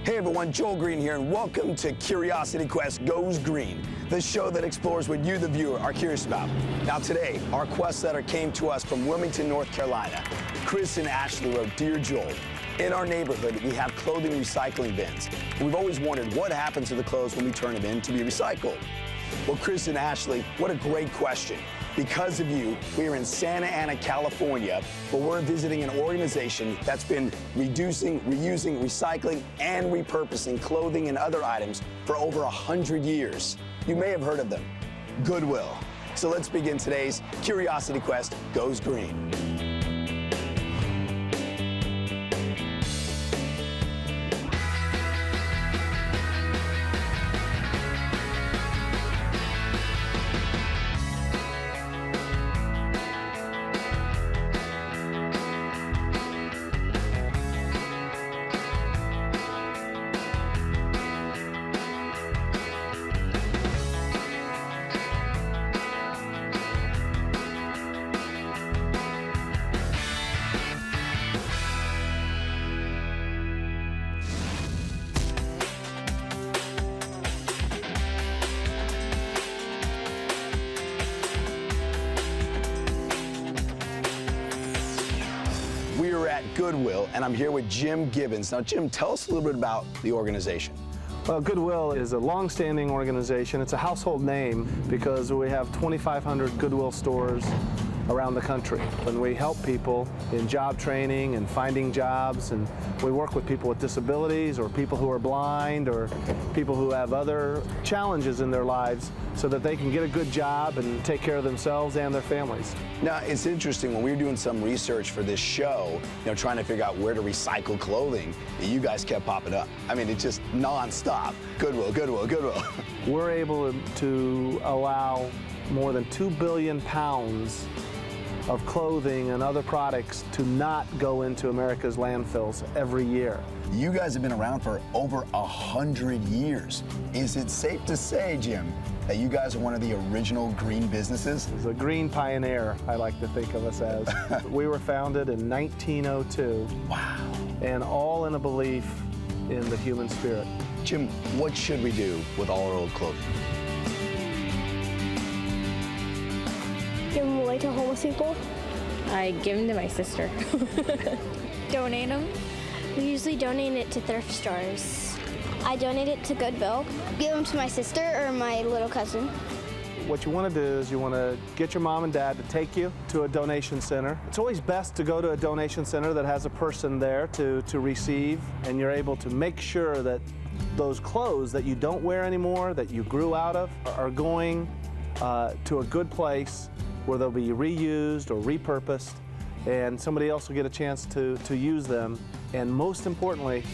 Hey everyone, Joel Greene here, and welcome to Curiosity Quest Goes Green, the show that explores what you, the viewer, are curious about. Now today, our quest letter came to us from Wilmington, North Carolina. Chris and Ashley wrote, "Dear Joel, in our neighborhood, we have clothing recycling bins. We've always wondered what happens to the clothes when we turn them in to be recycled." Well, Chris and Ashley, what a great question. Because of you, we are in Santa Ana, California, where we're visiting an organization that's been reducing, reusing, recycling, and repurposing clothing and other items for over 100 years. You may have heard of them, Goodwill. So let's begin today's Curiosity Quest Goes Green. We are at Goodwill, and I'm here with Jim Gibbons. Now, Jim, tell us a little bit about the organization. Well, Goodwill is a long-standing organization. It's a household name because we have 2,500 Goodwill stores around the country. And we help people in job training and finding jobs, and we work with people with disabilities or people who are blind or people who have other challenges in their lives so that they can get a good job and take care of themselves and their families. Now, it's interesting, when we were doing some research for this show, trying to figure out where to recycle clothing, you guys kept popping up. I mean, it's just nonstop. Goodwill, Goodwill, Goodwill. We're able to allow more than 2 billion pounds of clothing and other products to not go into America's landfills every year. You guys have been around for over 100 years. Is it safe to say, Jim, that you guys are one of the original green businesses? As a green pioneer, I like to think of us as. We were founded in 1902. Wow. And all in a belief in the human spirit. Jim, what should we do with all our old clothing? Give them away to homeless people. I give them to my sister. Donate them. We usually donate it to thrift stores. I donate it to Goodwill. Give them to my sister or my little cousin. What you want to do is you want to get your mom and dad to take you to a donation center. It's always best to go to a donation center that has a person there to receive, and you're able to make sure that those clothes that you don't wear anymore, that you grew out of, are going to a good place where they'll be reused or repurposed, and somebody else will get a chance to use them. And most importantly,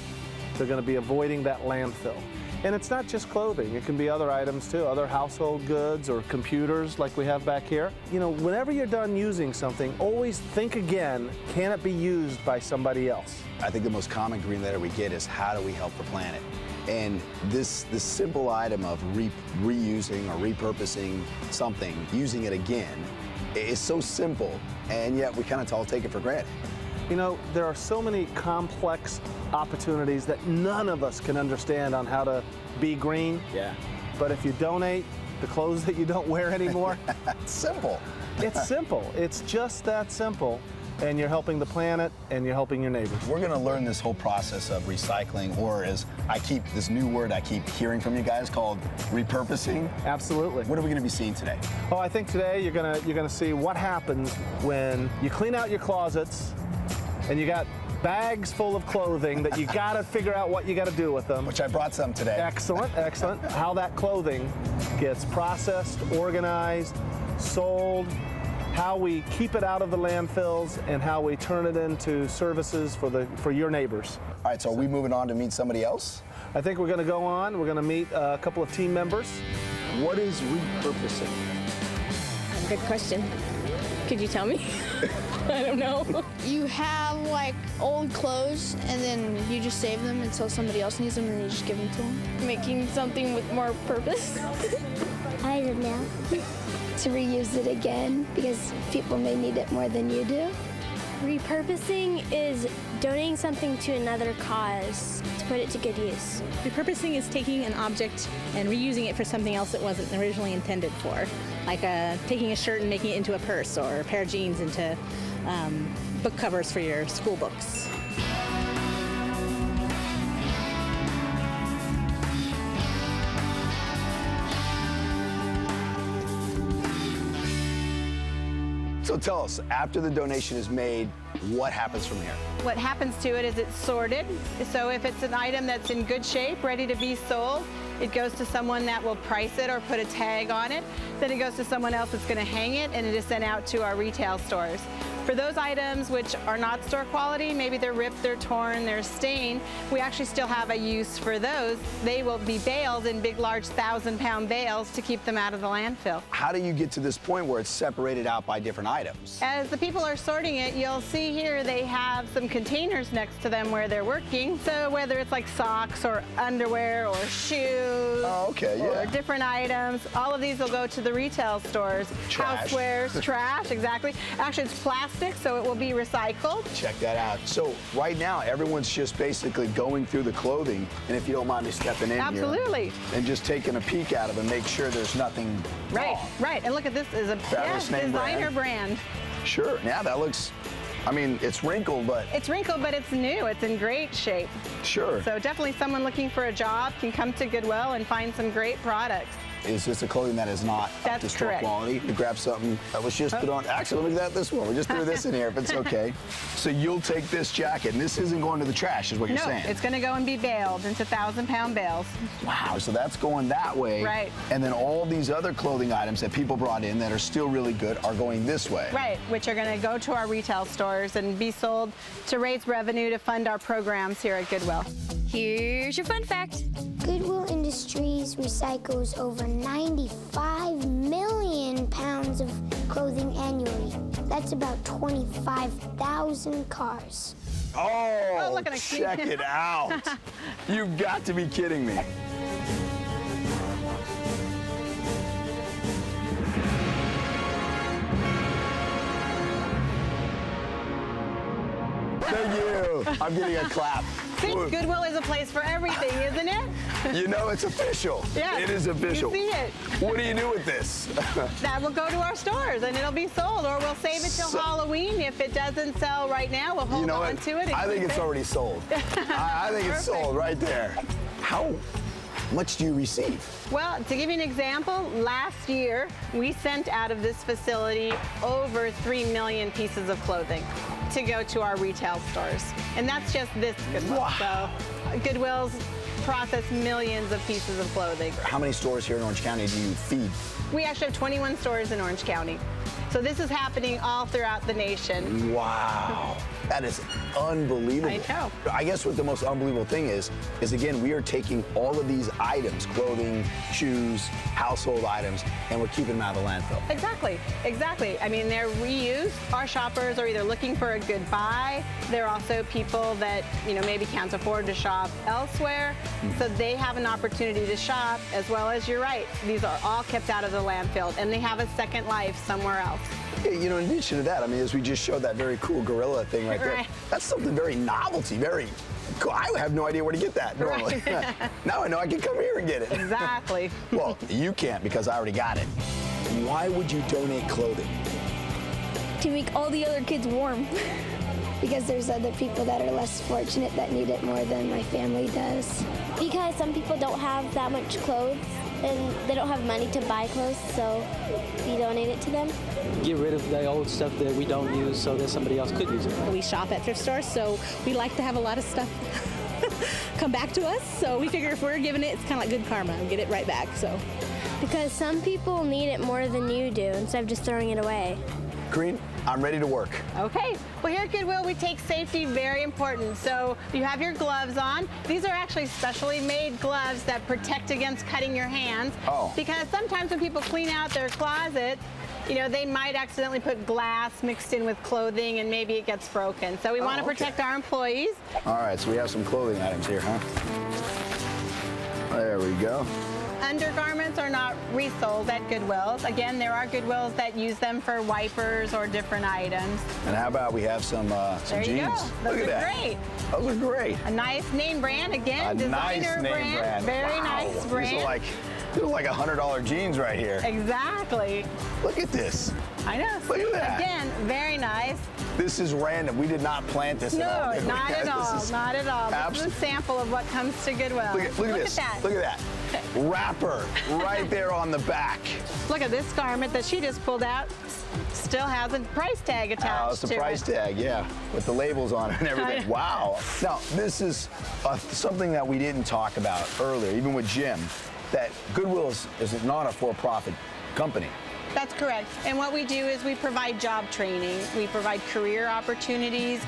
they're going to be avoiding that landfill. And it's not just clothing, it can be other items too, other household goods or computers like we have back here. Whenever you're done using something, always think again, can it be used by somebody else? I think the most common green letter we get is, how do we help the planet? And this simple item of reusing or repurposing something, using it again, is so simple, and yet we kind of all take it for granted. There are so many complex opportunities that none of us can understand on how to be green. Yeah. But if you donate the clothes that you don't wear anymore, it's simple. It's simple. It's just that simple. And you're helping the planet, and you're helping your neighbors. We're going to learn this whole process of recycling, or as this new word I keep hearing from you guys called repurposing. Absolutely. What are we going to be seeing today? Oh, I think today you're gonna see what happens when you clean out your closets, and you got bags full of clothing that you got to figure out what you got to do with them. Which I brought some today. Excellent, excellent. How that clothing gets processed, organized, sold, how we keep it out of the landfills, and how we turn it into services for your neighbors. All right, so are we moving on to meet somebody else? I think we're going to go on. We're going to meet a couple of team members. What is repurposing? Good question. Could you tell me? I don't know. You have like old clothes and then you just save them until somebody else needs them and you just give them to them. Making something with more purpose. I don't know. To reuse it again because people may need it more than you do. Repurposing is donating something to another cause to put it to good use. Repurposing is taking an object and reusing it for something else it wasn't originally intended for, like taking a shirt and making it into a purse, or a pair of jeans into book covers for your school books. So tell us, after the donation is made, what happens from here? What happens to it is it's sorted. So if it's an item that's in good shape, ready to be sold, it goes to someone that will price it or put a tag on it. Then it goes to someone else that's going to hang it, and it is sent out to our retail stores. For those items which are not store quality, maybe they're ripped, they're torn, they're stained, we actually still have a use for those. They will be baled in big, large 1,000-pound bales to keep them out of the landfill. How do you get to this point where it's separated out by different items? As the people are sorting it, you'll see here they have some containers next to them where they're working. So whether it's like socks or underwear or shoes, or different items, all of these will go to the retail stores. Trash. Housewares, trash, exactly. Actually, it's plastic, so it will be recycled. Check that out. So right now, everyone's just basically going through the clothing, and if you don't mind me stepping in Absolutely. here, and just taking a peek at it and make sure there's nothing wrong. Right. And look at this is a designer brand. Sure. Yeah, that looks, I mean, it's wrinkled, but... It's wrinkled, but it's new. It's in great shape. Sure. So definitely someone looking for a job can come to Goodwill and find some great products. Is this a clothing that is not up to store quality? You grab something that was just put on. Actually, let me get this one. We just threw this in here if it's okay. So you'll take this jacket, and this isn't going to the trash, is what you're saying? No, it's going to go and be baled into 1,000-pound bales. Wow, so that's going that way. Right. And then all these other clothing items that people brought in that are still really good are going this way. Right, which are going to go to our retail stores and be sold to raise revenue to fund our programs here at Goodwill. Here's your fun fact. Goodwill Industries recycles over 95 million pounds of clothing annually. That's about 25,000 cars. Oh, look at it. check it out. You've got to be kidding me. Thank you. I'm getting a clap. See, Goodwill is a place for everything, isn't it? You know, it's official. Yes, it is official. You see it. What do you do with this? That will go to our stores and it'll be sold, or we'll save it till Halloween. If it doesn't sell right now, we'll hold on to it. I think it's already sold. I think it's sold right there. How much do you receive? Well, to give you an example, last year we sent out of this facility over 3 million pieces of clothing to go to our retail stores. And that's just this Goodwill. Wow. So Goodwill's process millions of pieces of clothing. How many stores here in Orange County do you feed? We actually have 21 stores in Orange County. So this is happening all throughout the nation. Wow. That is unbelievable. I know. I guess what the most unbelievable thing is again, we are taking all of these items, clothing, shoes, household items, and we're keeping them out of the landfill. Exactly. I mean, they're reused. Our shoppers are either looking for a good buy. They're also people that, maybe can't afford to shop elsewhere. So they have an opportunity to shop, as well as, you're right, these are all kept out of the landfill, and they have a second life somewhere else. In addition to that, I mean, as we just showed that very cool gorilla thing right there, that's something very novelty, very cool. I have no idea where to get that normally. Now I know I can come here and get it. Exactly. Well, you can't because I already got it. Why would you donate clothing? To make all the other kids warm. Because there's other people that are less fortunate that need it more than my family does. Because some people don't have that much clothes and they don't have money to buy clothes, so we donate it to them. Get rid of the old stuff that we don't use so that somebody else could use it. We shop at thrift stores, so we like to have a lot of stuff come back to us. So we figure if we're giving it, it's kind of like good karma and get it right back. So, because some people need it more than you do instead of just throwing it away. Greene, I'm ready to work. Okay. Well, here at Goodwill, we take safety very important. So you have your gloves on. These are actually specially made gloves that protect against cutting your hands. Oh. Because sometimes when people clean out their closet, they might accidentally put glass mixed in with clothing and maybe it gets broken. So we want to protect our employees. All right, so we have some clothing items here, huh? There we go. Undergarments are not resold at Goodwills. Again, there are Goodwills that use them for wipers or different items. And how about we have some There jeans? you go. Those Look at are that. great. Those are great. A nice name brand, again, A nice designer name brand. Very Wow. nice brand. These are like $100 jeans right here. Exactly. Look at this. I know. Look at that. Again, very nice. This is random. We did not plant this at all. No, did we? not at all. This is Not at all. This is a sample of what comes to Goodwill. Look at this. that. Look at that. Wrapper right there on the back. Look at this garment that she just pulled out. Still has a price tag attached Oh, it's a to price it. tag, yeah, with the labels on it and everything. Wow. Now, this is something that we didn't talk about earlier, even with Jim, that Goodwill is not a for-profit company. That's correct. And what we do is we provide job training. We provide career opportunities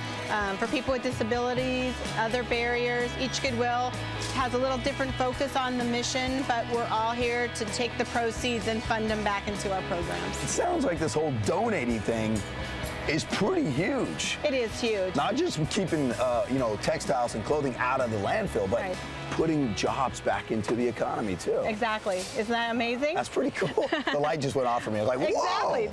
for people with disabilities, other barriers. Each Goodwill has a little different focus on the mission, but we're all here to take the proceeds and fund them back into our programs. It sounds like this whole donating thing is pretty huge. It is huge. Not just keeping, textiles and clothing out of the landfill, but Right. putting jobs back into the economy too. Exactly. Isn't that amazing? That's pretty cool. The light just went off for me. I was like, whoa! Exactly.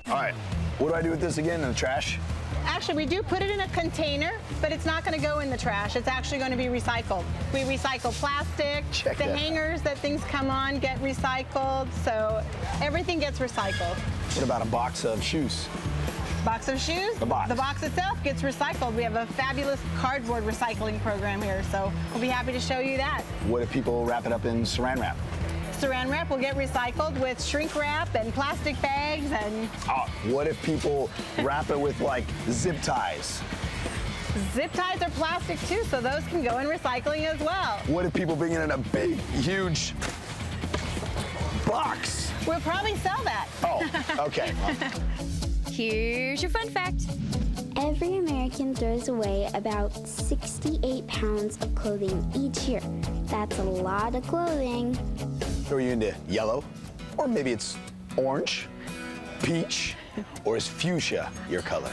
All right, what do I do with this again? In the trash? Actually, we do put it in a container, but it's not going to go in the trash. It's actually going to be recycled. We recycle plastic. Check the that. hangers that things come on get recycled. So everything gets recycled. What about a box of shoes? Box of shoes? The box. The box itself gets recycled. We have a fabulous cardboard recycling program here, so we'll be happy to show you that. What if people wrap it up in saran wrap? Saran wrap will get recycled with shrink wrap and plastic bags and What if people wrap it with like zip ties? zip ties are plastic too, so those can go in recycling as well. What if people bring it in a big, huge box? We'll probably sell that. Oh, okay. Here's your fun fact. Every American throws away about 68 pounds of clothing each year. That's a lot of clothing. Are you into yellow? Or maybe it's orange, peach, or is fuchsia your color?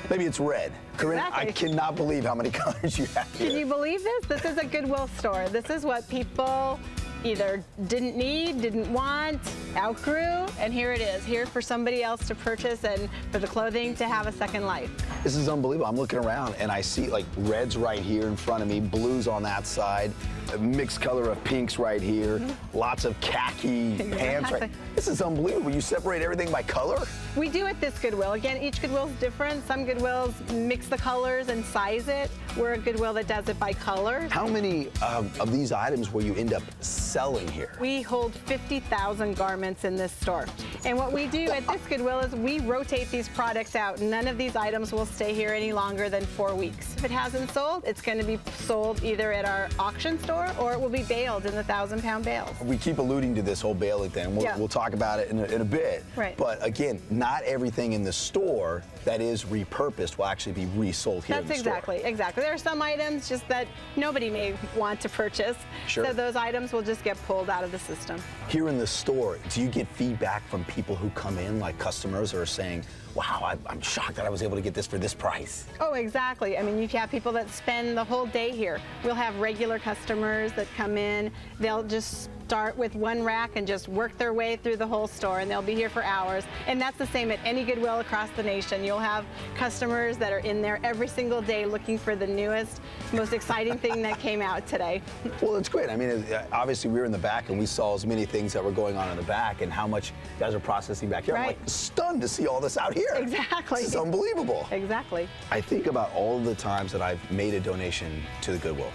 Maybe it's red. Corinne, Exactly. I cannot believe how many colors you have here. Can you believe this? This is a Goodwill store. This is what people either didn't need, didn't want, outgrew, and here it is, here for somebody else to purchase and for the clothing to have a second life. This is unbelievable. I'm looking around and I see like reds right here in front of me, blues on that side, a mixed color of pinks right here, lots of khaki pants right. This is unbelievable. You separate everything by color? We do at this Goodwill. Again, each Goodwill's different. Some Goodwills mix the colors and size it. We're a Goodwill that does it by color. How many of these items will you end up selling here? We hold 50,000 garments in this store. And what we do at this Goodwill is we rotate these products out. None of these items will stay here any longer than 4 weeks. If it hasn't sold, it's going to be sold either at our auction store or it will be baled in the 1,000-pound bales. We keep alluding to this whole baling thing. We'll talk about it in a bit. Right. But again, not everything in the store that is repurposed will actually be resold here in the store. Exactly. There are some items just that nobody may want to purchase. Sure. So those items will just get pulled out of the system. Here in the store, do you get feedback from people who come in, like customers who are saying, wow, I'm shocked that I was able to get this for this price? Oh, exactly. I mean, you have people that spend the whole day here. We'll have regular customers that come in. They'll just start with one rack and just work their way through the whole store, and they'll be here for hours. And that's the same at any Goodwill across the nation. You'll have customers that are in there every single day looking for the newest, most exciting thing that came out today. Well, it's great. I mean, obviously we were in the back and we saw as many things that were going on in the back and how much you guys are processing back here. Right. I'm like stunned to see all this out here. Exactly. This is unbelievable. Exactly. I think about all the times that I've made a donation to the Goodwill.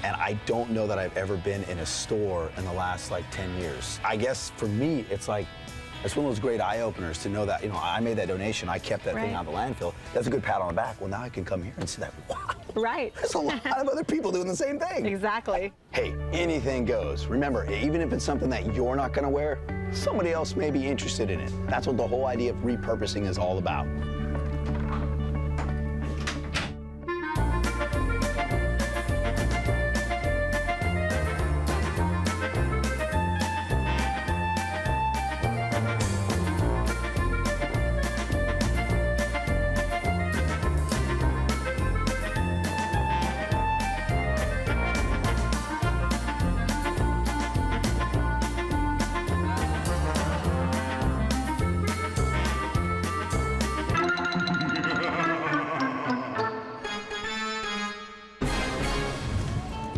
And I don't know that I've ever been in a store in the last like 10 years. I guess for me, it's like, it's one of those great eye-openers to know that, I made that donation, I kept that thing out of the landfill. That's a good pat on the back. Well, now I can come here and see that, wow. Right. There's a lot of other people doing the same thing. Exactly. Hey, anything goes. Remember, even if it's something that you're not gonna wear, somebody else may be interested in it. That's what the whole idea of repurposing is all about.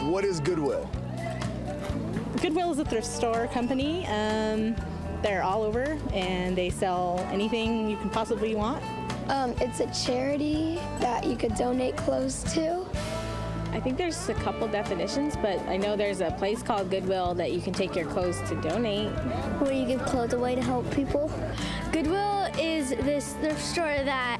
What is Goodwill? Goodwill is a thrift store company. They're all over, and they sell anything you can possibly want. It's a charity that you could donate clothes to. I think there's a couple definitions, but I know there's a place called Goodwill that you can take your clothes to donate. Where you give clothes away to help people. Goodwill is this thrift store that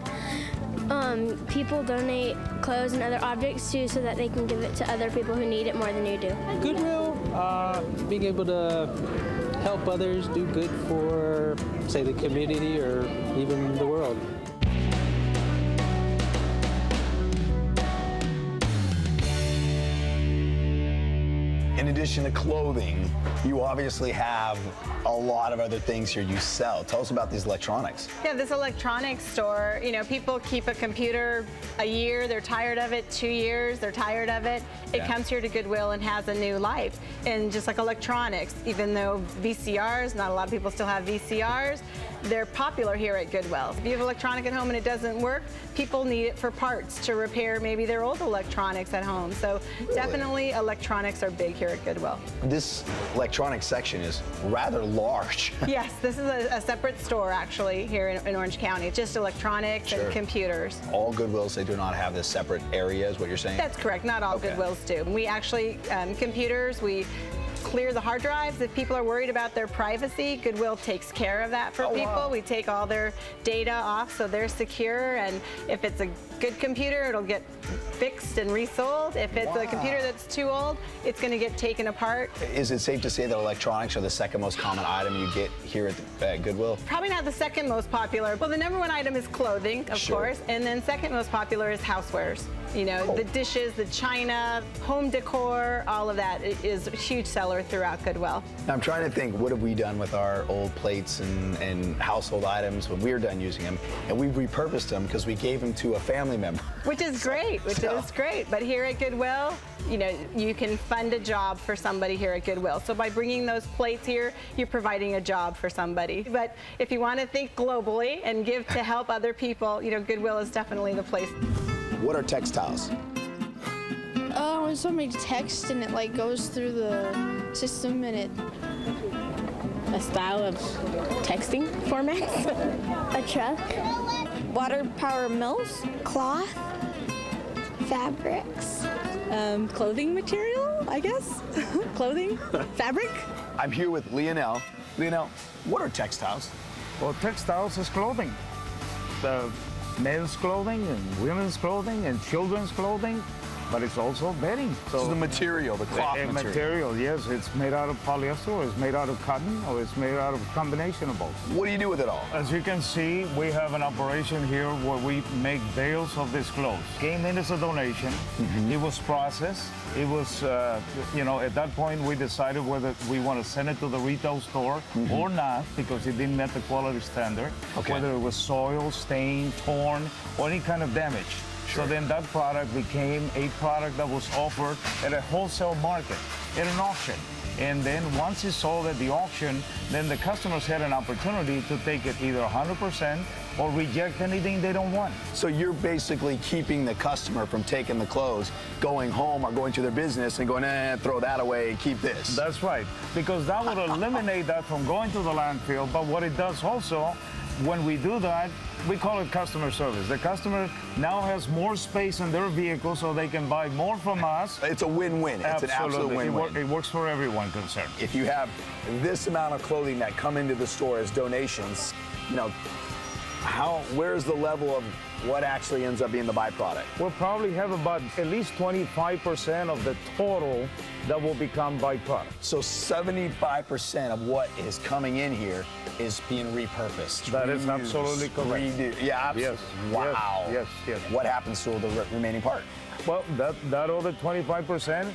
people donate clothes and other objects to so that they can give it to other people who need it more than you do. Goodwill, being able to help others, do good for, say, the community or even the world. In addition to clothing, you obviously have a lot of other things here you sell. Tell us about these electronics. Yeah, this electronics store, you know, people keep a computer a year, they're tired of it, 2 years, they're tired of it. It comes here to Goodwill and has a new life. And just like electronics, even though VCRs, not a lot of people still have VCRs, they're popular here at Goodwill. If you have electronic at home and it doesn't work, people need it for parts to repair maybe their old electronics at home. So definitely electronics are big here at Goodwill. This electronics section is rather large. Yes, this is a separate store actually here in Orange County. It's just electronics and computers. All Goodwills, they do not have this separate area, is what you're saying? That's correct. Not all Goodwills do. We actually, computers, we clear the hard drives. If people are worried about their privacy, Goodwill takes care of that for people. Wow. We take all their data off so they're secure, and if it's a good computer, it'll get fixed and resold. If it's a computer that's too old, it's going to get taken apart. Is it safe to say that electronics are the second most common item you get here at Goodwill? Probably not the second most popular. Well, the number one item is clothing, of course, and then second most popular is housewares. You know, the dishes, the china, home decor, all of that is a huge seller throughout Goodwill. I'm trying to think, what have we done with our old plates and household items when we're done using them? And we've repurposed them because we gave them to a family member. Which is great, But here at Goodwill, you know, you can fund a job for somebody here at Goodwill. So by bringing those plates here, you're providing a job for somebody. But if you want to think globally and give to help other people, you know, Goodwill is definitely the place. What are textiles? When somebody texts and it like goes through the system and it... A style of texting format? A truck. Water power mills. Cloth. Fabrics. Clothing material, I guess. Clothing, fabric. I'm here with Lionel. Lionel, what are textiles? Well, textiles is clothing. The men's clothing and women's clothing and children's clothing, but it's also bedding. So the material, the cloth material, yes. It's made out of polyester, or it's made out of cotton, or it's made out of a combination of both. What do you do with it all? As you can see, we have an operation here where we make bales of this clothes. Came in as a donation. It was processed. It was, you know, at that point we decided whether we want to send it to the retail store or not, because it didn't meet the quality standard. Whether it was soiled, stained, torn, or any kind of damage. So then that product became a product that was offered at a wholesale market, at an auction. And then once it's sold at the auction, then the customers had an opportunity to take it either 100% or reject anything they don't want. So you're basically keeping the customer from taking the clothes, going home or going to their business and going, throw that away, keep this. That's right, because that would eliminate that from going to the landfill. But what it does also, when we do that, we call it customer service. The customer now has more space in their vehicle so they can buy more from us. It's a win-win. It's an absolute win-win. It works for everyone concerned. If you have this amount of clothing that come into the store as donations, you know, where's the level of what actually ends up being the byproduct? We'll probably have about at least 25% of the total that will become byproduct. So 75% of what is coming in here is being repurposed. That is absolutely correct. Yeah, absolutely. Yes. Wow. Yes. What happens to the remaining part? Well, that other 25%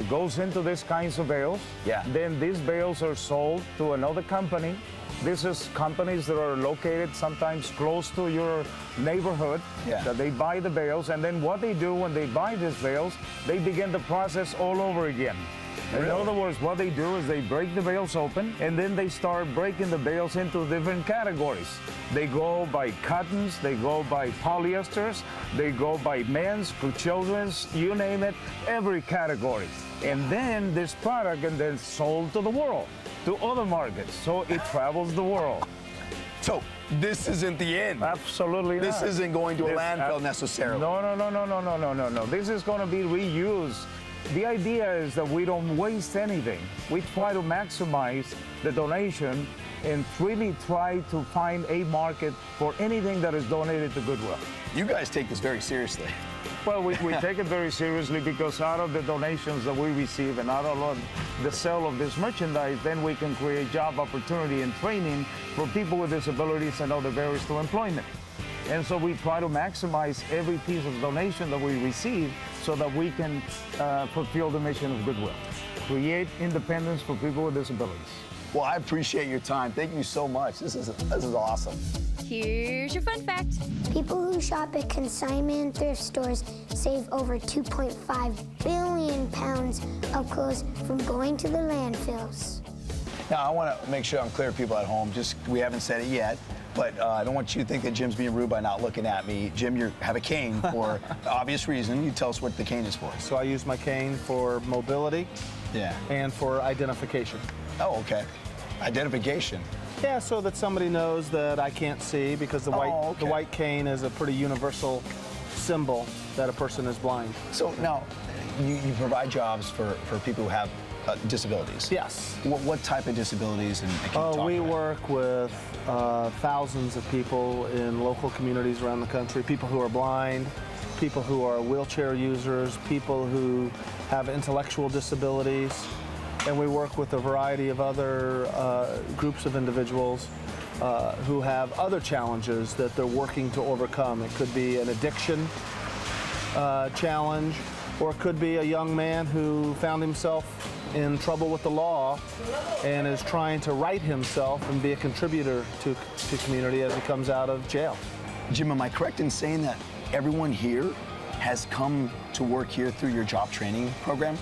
goes into these kinds of bales. Yeah. Then these bales are sold to another company. This is companies that are located sometimes close to your neighborhood, that they buy the bales, and then what they do when they buy these bales, they begin the process all over again. Really? In other words, what they do is they break the bales open, and then they start breaking the bales into different categories. They go by cottons, they go by polyesters, they go by men's, children's, you name it, every category. And then this product and then sold to the world, to other markets. So it travels the world. So this isn't the end. Absolutely not. This isn't going to a landfill necessarily. No. This is going to be reused. The idea is that we don't waste anything. We try to maximize the donation and really try to find a market for anything that is donated to Goodwill. You guys take this very seriously. Well, we take it very seriously because out of the donations that we receive and out of the sale of this merchandise, then we can create job opportunity and training for people with disabilities and other barriers to employment. And so we try to maximize every piece of donation that we receive so that we can fulfill the mission of Goodwill, create independence for people with disabilities. Well, I appreciate your time. Thank you so much. This is awesome. Here's your fun fact. People who shop at consignment thrift stores save over 2.5 billion pounds of clothes from going to the landfills. Now, I want to make sure I'm clear to people at home. We haven't said it yet, but I don't want you to think that Jim's being rude by not looking at me. Jim, you have a cane for obvious reason. You tell us what the cane is for. So I use my cane for mobility and for identification. Oh, okay. Identification. Yeah, so that somebody knows that I can't see, because the white cane is a pretty universal symbol that a person is blind. So now, you provide jobs for people who have disabilities. Yes. What type of disabilities? And can you talk we about work with thousands of people in local communities around the country, people who are blind, people who are wheelchair users, people who have intellectual disabilities. And we work with a variety of other groups of individuals who have other challenges that they're working to overcome. It could be an addiction challenge, or it could be a young man who found himself in trouble with the law and is trying to right himself and be a contributor to community as he comes out of jail. Jim, am I correct in saying that everyone here has come to work here through your job training program?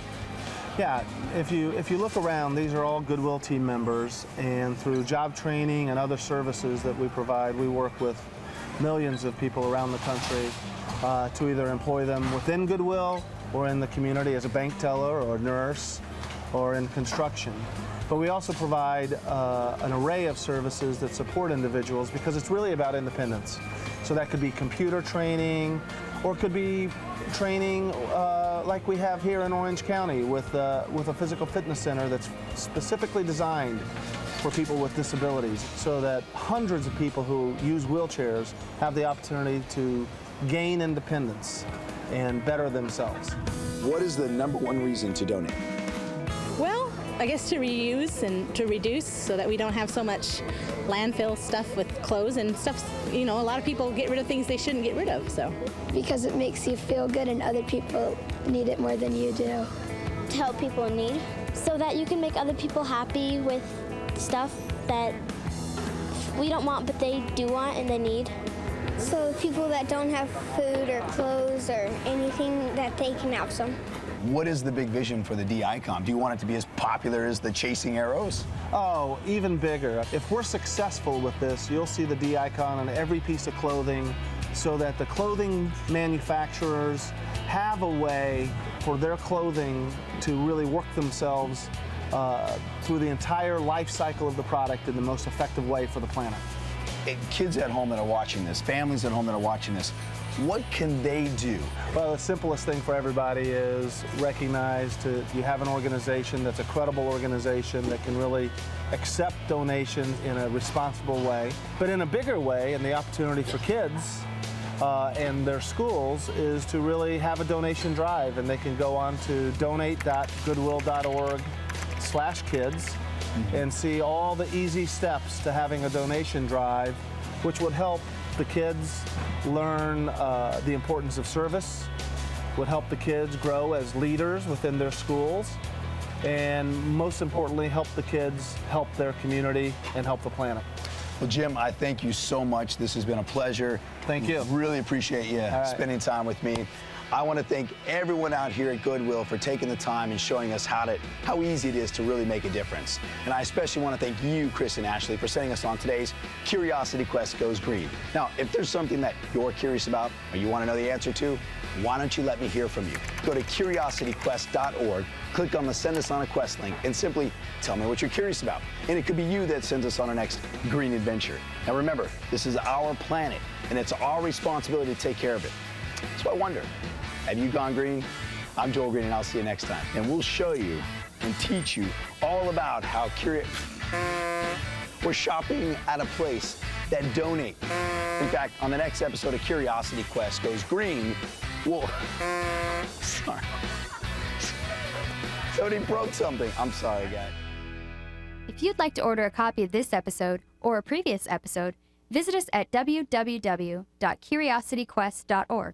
Yeah, if you look around, these are all Goodwill team members, and through job training and other services that we provide, we work with millions of people around the country to either employ them within Goodwill or in the community as a bank teller or a nurse or in construction. But we also provide an array of services that support individuals, because it's really about independence. So that could be computer training, or it could be training like we have here in Orange County with a physical fitness center that's specifically designed for people with disabilities, so that hundreds of people who use wheelchairs have the opportunity to gain independence and better themselves. What is the #1 reason to donate? Well, I guess to reuse and to reduce, so that we don't have so much landfill stuff with clothes and stuff. You know, a lot of people get rid of things they shouldn't get rid of, so. Because it makes you feel good and other people need it more than you do. To help people in need, so that you can make other people happy with stuff that we don't want but they do want and they need. So people that don't have food or clothes or anything, that they can have some. What is the big vision for the D icon? Do you want it to be as popular as the Chasing Arrows? Oh, even bigger. If we're successful with this, you'll see the D icon on every piece of clothing, so that the clothing manufacturers have a way for their clothing to really work themselves through the entire life cycle of the product in the most effective way for the planet. Kids at home that are watching this, families at home that are watching this, what can they do? Well, the simplest thing for everybody is recognize you have an organization that's a credible organization that can really accept donations in a responsible way. But in a bigger way, and the opportunity for kids and their schools is to really have a donation drive, and they can go on to donate.goodwill.org/kids and see all the easy steps to having a donation drive, which would help the kids learn the importance of service, would help the kids grow as leaders within their schools, and most importantly, help the kids help their community and help the planet. Well, Jim, I thank you so much. This has been a pleasure. Thank you. Really appreciate you spending time with me. I want to thank everyone out here at Goodwill for taking the time and showing us how easy it is to really make a difference. And I especially want to thank you, Chris and Ashley, for sending us on today's Curiosity Quest Goes Green. Now, if there's something that you're curious about or you want to know the answer to, why don't you let me hear from you? Go to curiosityquest.org, click on the Send Us on a Quest link, and simply tell me what you're curious about. And it could be you that sends us on our next green adventure. Now remember, this is our planet, and it's our responsibility to take care of it. So I wonder, have you gone green? I'm Joel Greene, and I'll see you next time. And we'll show you and teach you all about how we're shopping at a place that donates. In fact, on the next episode of Curiosity Quest Goes Green, sorry. Somebody broke something. I'm sorry, guys. If you'd like to order a copy of this episode or a previous episode, visit us at www.curiosityquest.org.